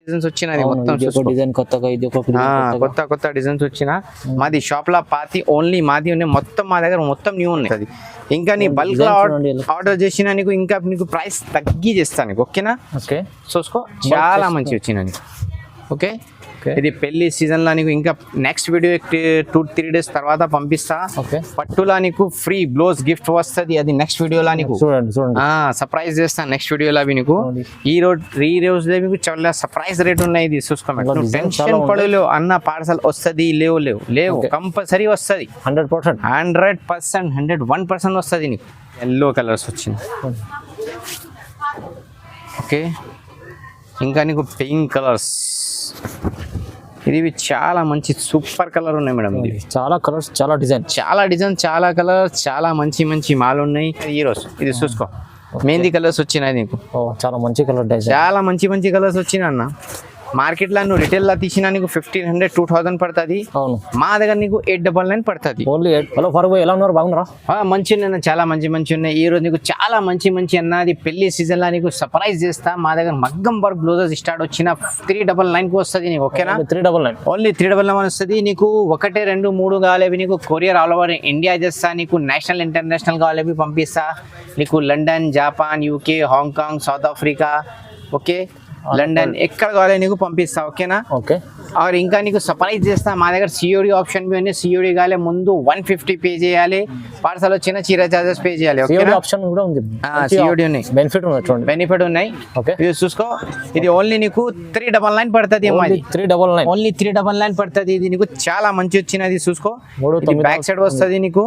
Designs వచ్చినది మొత్తం design కొత్తగా ఇది ఒక కొత్త డిజైన్స్ వచ్చిన మాది షాప్ లో పాతి ఓన్లీ మాది ఉన్నాయి మొత్తం మా దగ్గర మొత్తం న్యూ ఉన్నాయి ఇంకా నీ బల్క్ ఆర్డర్ చేసినా నీకు ఇంకా నీకు ప్రైస్ తగ్గి చేస్తాను నీకు ఓకేనా ఓకే చూసుకో చాలా మంచి వచ్చిన నీకు ఓకే ఇది పెళ్లి సీజన్ లో నీకు ఇంకా నెక్స్ట్ వీడియో 2-3 డేస్ తర్వాత పంపిస్తా పట్టులా నీకు ఫ్రీ బ్లౌజ్ గిఫ్ట్ వస్తుంది అది నెక్స్ట్ వీడియోలో నీకు సర్ప్రైజ్ చేస్తాను నెక్స్ట్ వీడియోలో అవి నీకు ఈ రోజు మీకు చాలా సర్ప్రైజ్ రేట్ ఉన్నాయి ఇది చూసుకోండి టెన్షన్ పడలేవు అన్న పార్సల్ వస్తుంది లేవు కంపల్సరీ వస్తుంది 100% వస్తుంది నీకు ఎల్లో కలర్స్ వచ్చింది ఓకే ఇంకా నీకు పింక్ కలర్స్ ఇది చాలా మంచి సూపర్ కలర్ ఉన్నాయి మేడం ఇది చాలా కలర్స్ చాలా డిజైన్ చాలా కలర్స్ చాలా మంచి మాల్ ఉన్నాయి ఈ రోజు ఇది చూసుకో మెహందీ కలర్స్ వచ్చినాయి నీకు చాలా మంచి కలర్ డిజైన్ చాలా మంచి కలర్స్ వచ్చినాయి అన్న మార్కెట్ లో నువ్వు రిటైల్ లా తీసినా నీకు 1500-2000 పడుతుంది మా దగ్గర నీకు 899 పడుతుంది ఎలా ఉన్నారు బాగున్నారా మంచి ఉన్నాయి చాలా మంచి ఉన్నాయి ఈ రోజు నీకు చాలా మంచి అన్నది పెళ్లి సీజన్ లా నీకు సర్ప్రైజ్ చేస్తా మా దగ్గర మగ్గం వర్క్ బ్లౌజెస్ స్టార్ట్ వచ్చిన 399 కు వస్తుంది నీకు ఓకేనా 399 ఓన్లీ 399 వస్తుంది నీకు 1 2 3 కావాలేవి నీకు కొరియర్ ఆల్ ఓవర్ ఇండియా చేస్తా నీకు నేషనల్ ఇంటర్నేషనల్ కావాలేవి పంపిస్తా నీకు London Japan UK Hong Kong south Africa okay London ఎక్కడ కావాలి నీకు పంపిస్తా ఓకేనా और ఇంకా నీకు సర్ప్రైజ్ చేస్తా మా దగ్గర సిఓడి ఆప్షన్ బి ఉంది సిఓడి కాలే ముందు 150 పే చేయాలి పార్సల్ వచ్చిన చీర చార్జెస్ పే చేయాలి ఓకేనా ఆప్షన్ కూడా ఉంది సిఓడి ఉన్నాయి బెనిఫిట్ ఉన్నాయి ఇది చూసుకో ఇది ఓన్లీ నీకు 399 పడుతుంది అమ్మాయి 399 ఓన్లీ 399 పడుతుంది ఇది నీకు చాలా మంచి వచ్చినది చూసుకో ఇది బ్యాక్ సైడ్ వస్తుంది నీకు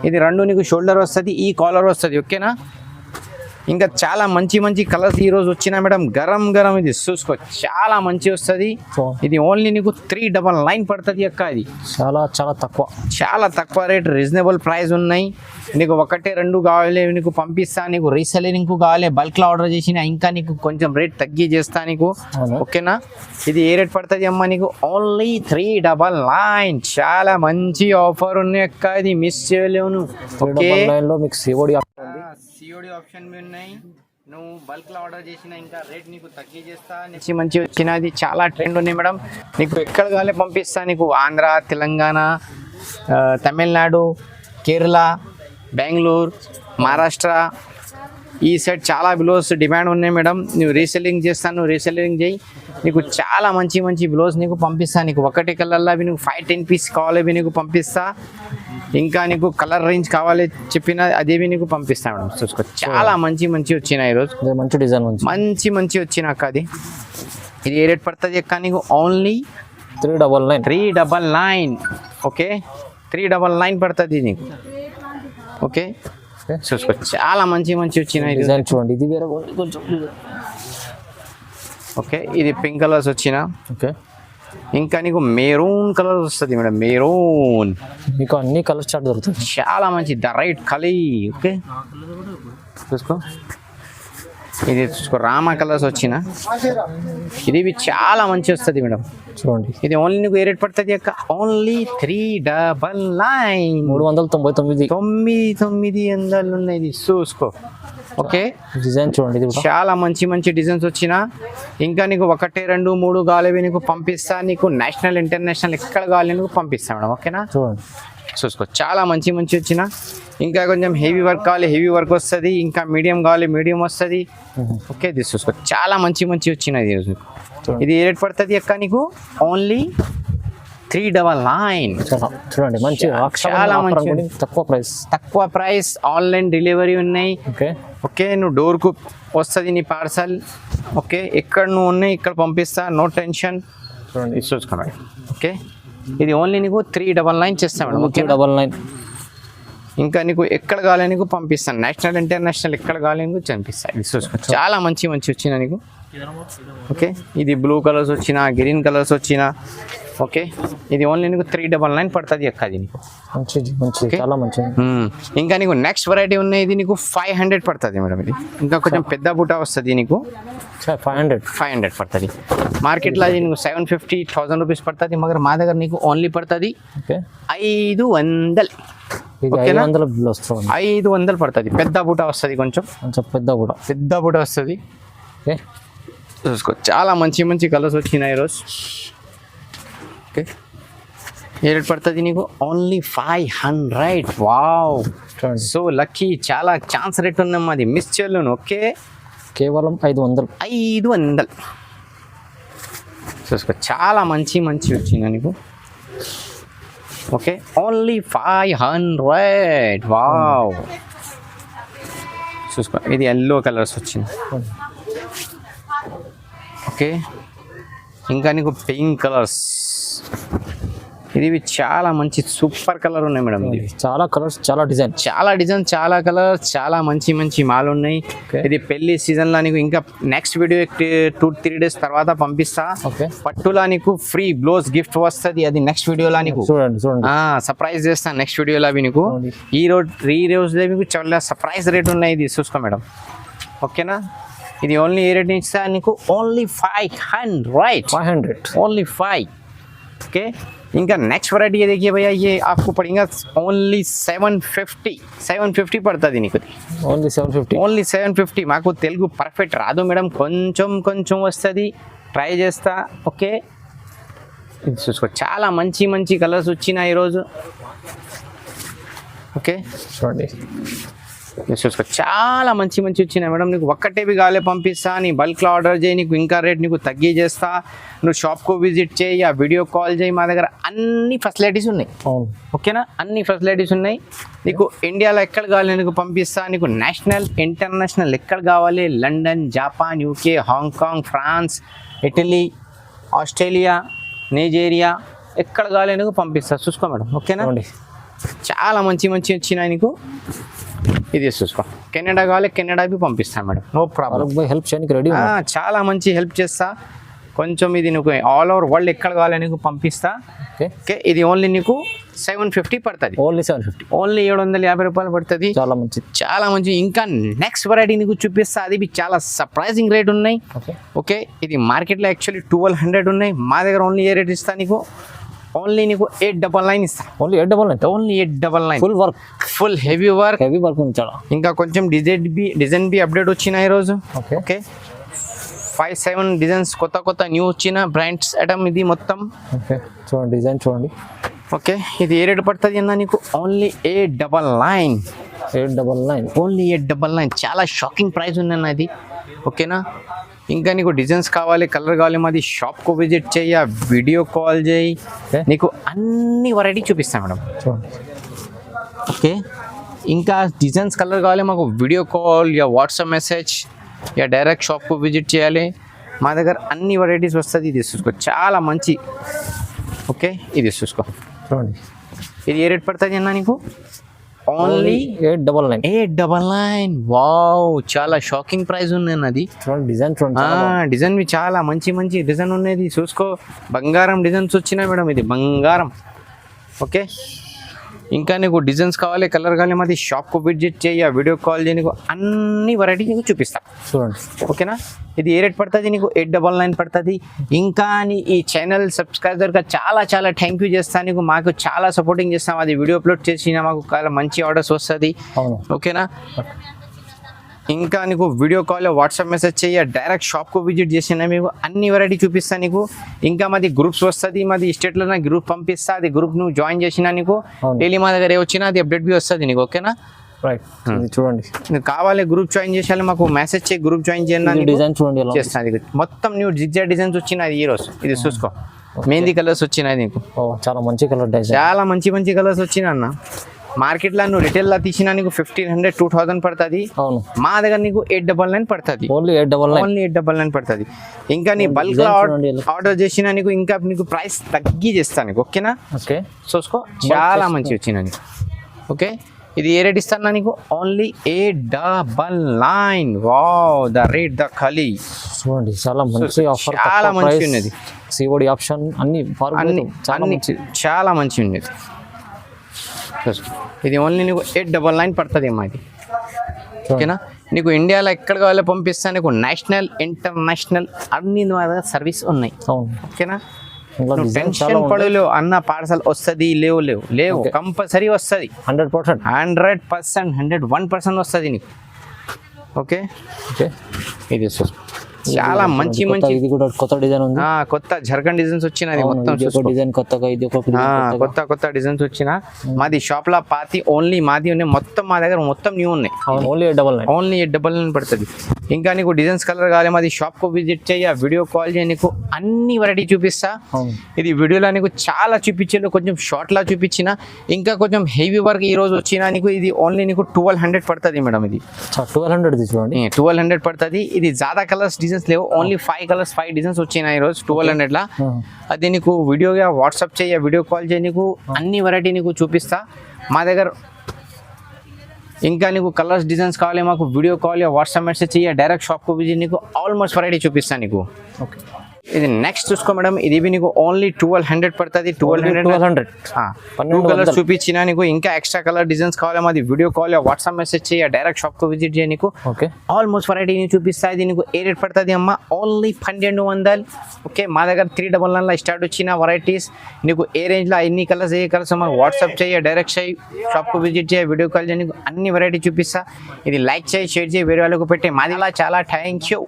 ఇది రెండు నీకు షోల్డర్ వస్తుంది ఈ కాలర్ వస్తుంది ఓకేనా ఇంకా చాలా మంచి కలర్స్ ఈ రోజు వచ్చినా మేడం గరం ఇది చూసుకో చాలా మంచి వస్తుంది ఇది ఓన్లీ నీకు 399 పడుతుంది అక్క ఇది చాలా తక్కువ రేట్ రీజనబుల్ ప్రైస్ ఉన్నాయి నీకు 1 2 కావాలి నీకు పంపిస్తా నీకు రీసెల్లింగ్ కావాలి బల్క్ లో ఆర్డర్ చేసిన ఇంకా నీకు కొంచెం రేట్ తగ్గి చేస్తా నీకు ఓకేనా ఇది ఏ రేట్ పడుతుంది అమ్మా నీకు ఓన్లీ 399 చాలా మంచి ఆఫర్ ఉన్నాయి అక్క ఇది మిస్ చేయలేవు ఓకే సిఓడి ఆప్షన్ మీ ఉన్నాయి నువ్వు బల్క్ లో ఆర్డర్ చేసిన ఇంకా రేట్ నీకు తగ్గి చేస్తా మంచి వచ్చినది చాలా ట్రెండ్ ఉన్నాయి మేడం నీకు ఎక్కడ కావాలి పంపిస్తా నీకు ఆంధ్ర తెలంగాణ తమిళనాడు కేరళ బెంగళూరు మహారాష్ట్ర ఈ సైడ్ చాలా బ్లౌజ్ డిమాండ్ ఉన్నాయి మేడం నువ్వు రీసెల్లింగ్ చేస్తాను రీసెల్లింగ్ చేయి నీకు చాలా మంచి బ్లౌజ్ నీకు పంపిస్తా నీకు ఒకటి కలర్లో అవి నీకు 5-10 పీస్ కావాలి అవి నీకు పంపిస్తా ఇంకా నీకు కలర్ రేంజ్ కావాలి చెప్పిన అదేవి నీకు పంపిస్తా మేడం చూసుకో చాలా మంచి వచ్చినాయి ఈరోజు మంచి డిజైన్ మంచి వచ్చిన అక్క అది ఇది ఏ రేట్ పడుతుంది అక్క నీకు ఓన్లీ 399 ఓకే 399 పడుతుంది నీకు ఓకే చూసుకో చాలా మంచి వచ్చినాయి డిజైన్ చూడండి ఇది వేరే కొంచెం ఓకే ఇది పింక్ కలర్స్ వచ్చిన ఓకే ఇంకా నీకు మెరూన్ కలర్ వస్తుంది మేడం మెరూన్ మీకు అన్ని కలర్స్ చార్ట్ దొరుకుతుంది చాలా మంచి ద రైట్ కలీ ఓకే చూసుకో ఇది చూసుకో రామా కలర్స్ వచ్చిన ఇది చాలా మంచి వస్తుంది మేడం చూడండి ఇది ఓన్లీ నీకు ఏ రేట్ పడుతుంది అక్క ఓన్లీ 399 399 ఉన్నాయి చూసుకో ఓకే డిజైన్ చూడండి చాలా మంచి డిజైన్స్ వచ్చిన ఇంకా నీకు 1 2 3 కావాలి నీకు పంపిస్తా నీకు నేషనల్ ఇంటర్నేషనల్ ఎక్కడ కావాలి నీకు పంపిస్తా మేడం ఓకేనా చూడండి చూసుకో చాలా మంచి వచ్చిన ఇంకా కొంచెం హెవీ వర్క్ కావాలి హెవీ వర్క్ వస్తుంది ఇంకా మీడియం కావాలి మీడియం వస్తుంది ఓకే ఇది చూసుకో చాలా మంచి వచ్చినది ఈరోజు ఇది ఏ రేట్ పడుతుంది అక్క నీకు ఓన్లీ 399 చూడండి మంచి చాలా మంచి తక్కువ ప్రైస్ ఆన్లైన్ డెలివరీ ఉన్నాయి ఓకే నువ్వు డోర్కు వస్తుంది నీ పార్సల్ ఓకే ఎక్కడ నువ్వు ఉన్నాయి ఇక్కడ పంపిస్తా నో టెన్షన్ చూడండి చూసుకోండి ఓకే ఇది ఓన్లీ నీకు 399 చేస్తాను 399 ఇంకా నీకు ఎక్కడ కావాలి నీకు పంపిస్తాను నేషనల్ ఇంటర్నేషనల్ ఎక్కడ కావాలి నీకు పంపిస్తాను ఇది చూసుకో చాలా మంచి వచ్చిన నీకు ఓకే ఇది బ్లూ కలర్స్ వచ్చిన గ్రీన్ కలర్స్ వచ్చిన ఓకే ఇది ఓన్లీ నీకు 399 పడుతుంది అక్క అది నీకు చాలా మంచి ఇంకా నీకు నెక్స్ట్ వెరైటీ ఉన్నాయి ఇది నీకు 500 పడుతుంది మేడం ఇది ఇంకా కొంచెం పెద్ద బుట్ట వస్తుంది నీకు 500 పడుతుంది మార్కెట్లో అది నీకు 750-1000 రూపీస్ పడుతుంది మగర్ మా దగ్గర నీకు ఓన్లీ పడుతుంది 500 500 పడుతుంది పెద్ద బుట్ట వస్తుంది కొంచెం పెద్ద బుట్ట వస్తుంది చూసుకో చాలా మంచి మంచి కలర్స్ వచ్చినాయి ఈరోజు. ఓకే, ఏ రేట్ పడుతుంది నీకు? ఓన్లీ 500. వావ్, చూడండి సో లక్కీ. చాలా ఛాన్స్ రేట్ ఉన్నాం, అది మిస్ చేయలేను. ఓకే, కేవలం 500. 500 చూసుకో, చాలా మంచి మంచి వచ్చింది నీకు. Okay, only 500. వావ్, చూసుకో ఇది ఎల్లో కలర్స్ వచ్చింది. ఓకే, ఇంకా నీకు పింక్ కలర్స్, ఇది చాలా మంచి సూపర్ కలర్ ఉన్నాయి మేడం. ఇది చాలా కలర్స్, చాలా డిజైన్, చాలా కలర్స్, చాలా మంచి మంచి మాల్ ఉన్నాయి. ఇది పెళ్లి సీజన్ లో నీకు ఇంకా నెక్స్ట్ వీడియో 2-3 డేస్ తర్వాత పంపిస్తా. ఓకే, పట్టులా నీకు ఫ్రీ బ్లౌజ్ గిఫ్ట్ వస్తుంది, అది నెక్స్ట్ వీడియోలో నీకు చూడండి చూడండి సర్ప్రైజ్ చేస్తాను. నెక్స్ట్ వీడియోలో అవి నీకు ఈ రోజు మీకు చాలా సర్ప్రైజ్ రేట్ ఉన్నాయి. ఇది చూసుకో మేడం. ఓకేనా, ఇది ఓన్లీ ఏ రేట్ ఇస్తా నీకు? ఓన్లీ 500. ओनली 5. ओके, इनका नेक्स्ट वैरायटी ये देखिए भैया, ये आपको पड़ेगा ओनली 750 పడుతుంది నీకు. ఓన్లీ 750. మాకు తెలుగు పర్ఫెక్ట్ రాదు మేడం, కొంచెం వస్తుంది, ట్రై చేస్తా. ఓకే, ఇది చూసుకో చాలా మంచి మంచి కలర్స్ వచ్చినాయి ఈరోజు. ఓకే, చూడండి చూసుకో చాలా మంచి మంచి వచ్చినాయి మేడం. నీకు ఒక్కటేవి కాలే పంపిస్తా, నీ బల్క్లో ఆర్డర్ చేయి, నీకు ఇంకా రేట్ నీకు తగ్గి చేస్తా. నువ్వు షాప్కు విజిట్ చేయి, ఆ వీడియో కాల్ చేయి, మా దగ్గర అన్ని ఫెసిలిటీస్ ఉన్నాయి. ఓకేనా, అన్ని ఫెసిలిటీస్ ఉన్నాయి. నీకు ఇండియాలో ఎక్కడ కావాలి నీకు పంపిస్తా. నీకు నేషనల్ ఇంటర్నేషనల్ ఎక్కడ కావాలి? London, Japan, UK, Hong Kong, France, Italy, Australia, Nigeria, ఎక్కడ కావాలి నీకు పంపిస్తా. చూసుకో మేడం. ఓకేనా, చాలా మంచి మంచి వచ్చినాయి నీకు. ఇది చూసుకో, కెనడా కావాలి, కెనడాకి పంపిస్తాను మేడం, నో ప్రాబ్లం. హెల్ప్ చేయడానికి రెడీ, చాలా మంచి హెల్ప్ చేస్తా. కొంచెం ఇది నీకు ఆల్ ఓవర్ వరల్డ్ ఎక్కడ కావాలి నీకు పంపిస్తా. ఓకే, ఇది ఓన్లీ నీకు 750 పడుతుంది. ఓన్లీ 750, ఓన్లీ 750 రూపాయలు పడుతుంది. చాలా మంచి. ఇంకా నెక్స్ట్ వెరైటీ నీకు చూపిస్తా, అది చాలా సర్ప్రైజింగ్ రేట్ ఉన్నాయి. ఓకే, ఇది మార్కెట్లో యాక్చువల్లీ 1200 ఉన్నాయి, మా దగ్గర ఓన్లీ ఏ రేట్ ఇస్తా నీకు? ఓన్లీ నీకు 899 ఇస్తా. Only 899. Full work, full heavy work ఉంది చాలా. ఇంకా కొంచెం డిజైన్ బి అప్డేట్ వచ్చినాయి ఈరోజు. ఓకే, 5-7 డిజైన్స్ కొత్త న్యూ వచ్చిన బ్రాండ్స్ ఐటమ్ ఇది మొత్తం. ఓకే, చూడండి డిజైన్ చూడండి. ఓకే, ఇది ఏ రేట్ పడుతుంది అన్న నీకు? ఓన్లీ 899. ఓన్లీ 899. చాలా షాకింగ్ ప్రైస్ ఉందన్న ఇది. ఓకేనా, ఇంకా నీకు డిజైన్స్ కావాలి, కలర్ కావాలి, మాది షాప్కు విజిట్ చేయి, వీడియో కాల్ చేయి, నీకు అన్ని వెరైటీ చూపిస్తాను మేడం. చూడండి. ఓకే, ఇంకా డిజైన్స్ కలర్ కావాలి మాకు video call yeah WhatsApp message yeah direct షాప్కు విజిట్ చేయాలి, మా దగ్గర అన్ని వెరైటీస్ వస్తుంది. ఇది చూసుకో చాలా మంచి. ఓకే, ఇది చూసుకో చూడండి. ఇది ఏ రేట్ పడుతుంది అన్న నీకు? ఓన్లీ 899. వావ్, చాలా షాకింగ్ ప్రైస్ ఉంది అన్నది. డిజైన్ డిజైన్ చాలా మంచి మంచి డిజైన్ ఉన్నది. చూసుకో, బంగారం డిజైన్స్ వచ్చినాయి మేడం, ఇది బంగారం. ఓకే, ఇంకా నీకు డిజైన్స్ కావాలి, కలర్ కావాలి, మాది షాప్కు విజిట్ చేయి, వీడియో కాల్ చేయి, నీకు అన్ని వెరైటీ నీకు చూపిస్తా. చూడండి. ఓకేనా, ఇది ఏ రేట్ పడుతుంది నీకు? 899 పడుతుంది. ఇంకా నీ ఈ ఛానల్ సబ్స్క్రైబర్గా చాలా థ్యాంక్ యూ చేస్తాను. నీకు మాకు చాలా సపోర్టింగ్ చేస్తాం, అది వీడియో అప్లోడ్ చేసిన మాకు చాలా మంచి ఆర్డర్స్ వస్తుంది. ఓకేనా, ఇంకా నీకు వీడియో కాల్ వాట్సాప్ మెసేజ్ చేయ, డైరెక్ట్ షాప్కు విజిట్ చేసిన మీకు అన్ని వెరైటీ చూపిస్తాను నీకు. ఇంకా మాది గ్రూప్స్ వస్తుంది, మాది స్టేట్లో నా గ్రూప్ పంపిస్తా, అది గ్రూప్ నువ్వు జాయిన్ చేసినా నీకు డైలీ మా దగ్గర ఏ వచ్చినా అది అప్డేట్ బి వస్తుంది నీకు. ఓకేనా, రైట్. చూడండి, నీకు కావాలి గ్రూప్ జాయిన్ చేసేయాలి, మాకు మెసేజ్ చేయి, గ్రూప్ జాయిన్ చేయండి. డిజైన్ చూడండి చేస్తాను. మొత్తం న్యూ జిగ్జాగ్ డిజైన్స్ వచ్చినాయి ఈరోజు. ఇది చూసుకో, మెహందీ కలర్స్ వచ్చినాయి నీకు. చాలా మంచి కలర్ డిజైన్, చాలా మంచి కలర్స్ వచ్చినాయి అన్న. మార్కెట్లో నువ్వు రిటైల్లో తీసినా నీకు 1500-2000 పడుతుంది. మా దగ్గర నీకు 899 పడుతుంది. ఓన్లీ 899 పడుతుంది. ఇంకా నీ బల్క్ ఆర్డర్ చేసినా నీకు ఇంకా నీకు ప్రైస్ తగ్గి చేస్తాను నీకు. ఓకేనా, ఓకే, చూసుకో చాలా మంచి వచ్చినా నీకు. ఓకే, ఇది ఏ రేట్ ఇస్తాను నీకు? Only 899. Wow, the rate the ఖాళీ. చూడండి, చాలా మంచి ఆఫర్, చాలా మంచి ఉన్నది. సిఓడి ఆప్షన్ అన్ని చాలా మంచి ఉన్నది. ఇది ఓన్లీ నీకు 899 పడుతుంది అమ్మా ఇది. ఓకేనా, నీకు ఇండియాలో ఎక్కడ కావాలో పంపిస్తా. నీకు నేషనల్ ఇంటర్నేషనల్ అన్ని సర్వీస్ ఉన్నాయి. ఓకేనా, టెన్షన్ పడలేవు అన్న, పార్సల్ వస్తుంది లేవు కంపల్సరీ వస్తుంది. 100%, 101% వస్తుంది నీకు. ఓకే, ఓకే, ఇది చాలా మంచి మంచి ఇది కూడా కొత్త డిజైన్ ఉంది. కొత్త జర్కన్ డిజైన్స్ వచ్చినది అవును, మొత్తం ఇది ఒక డిజైన్ కొత్తగా, ఇది ఒక design కొత్తగా. కొత్త కొత్త డిజైన్స్ వచ్చిన మాది షాప్ లో పాతి ఓన్లీ మాది ఉన్నాయి మొత్తం, మా దగ్గర మొత్తం న్యూ ఉన్నాయి. అవును, ఓన్లీ 899. ఓన్లీ 899 పడుతుంది. ఇంకా నీకు డిజైన్స్ కలర్ కావాలి మాది షాప్ కు విజిట్ చేయ, వీడియో కాల్ చేయ, నీకు అన్ని వెరైటీ చూపిస్తా. అవును, ఇది వీడియోలో నీకు చాలా చూపించాను, కొంచెం షార్ట్ లా చూపించిన, ఇంకా కొంచెం హెవీ వర్క్ ఈ రోజు వచ్చిన నీకు ఇది ఓన్లీ నీకు 1200 పడుతుంది మేడం. ఇది 1200 చూడండి. 1200 పడుతుంది. ఇది జాదా కలర్స్ డిజైన్స్ లేవు, ఓన్లీ 5 కలర్స్ 5 డిజైన్స్ వచ్చినాయి ఈ రోజు 1200 లా. అది నీకు వీడియోగా వాట్సాప్ చేయ, వీడియో కాల్ చేయ, నీకు అన్ని వెరైటీ నీకు చూపిస్తా మా దగ్గర. ఇంకా నీకు కలర్స్ డిజైన్స్ కావాలి మాకు వీడియో కాల్ వాట్సాప్ మెసేజ్ చేయ, డైరెక్ట్ షాప్కు విజిట్, నీకు ఆల్మోస్ట్ వెరైటీ చూపిస్తాను నీకు. ఓకే, ఇది నెక్స్ట్ చూసుకో మేడం, ఇది నీకు ఓన్లీ 1200 పడుతుంది. 1200 టూ కలర్స్ చూపించిన నీకు. ఇంకా ఎక్స్ట్రా కలర్ డిజైన్స్ కావాలి మాది వీడియో కాల్ వాట్సాప్ మెసేజ్ చేయ, డైరెక్ట్ షాప్ కు విజిట్ చేయ, నీకు ఓకే ఆల్మోస్ట్ వెరైటీ చూపిస్తా. ఇది నీకు ఏ రేట్ పడుతుంది అమ్మ? ఓన్లీ 1200. ఓకే, మా దగ్గర 399 స్టార్ట్ వచ్చిన వెరైటీస్. నీకు ఏ రేంజ్ లో ఎన్ని కలర్స్ ఏ కలర్స్ మాకు వాట్సాప్ చేయ, డైరెక్ట్ చేయి, షాప్ కు విజిట్ చేయ, వీడియో కాల్ చేయ, నీకు అన్ని వెరైటీ చూపిస్తా. ఇది లైక్ చేయి, షేర్ చేయి, వేరే వాళ్ళకు పెట్టి. మాది చాలా థ్యాంక్ యూ.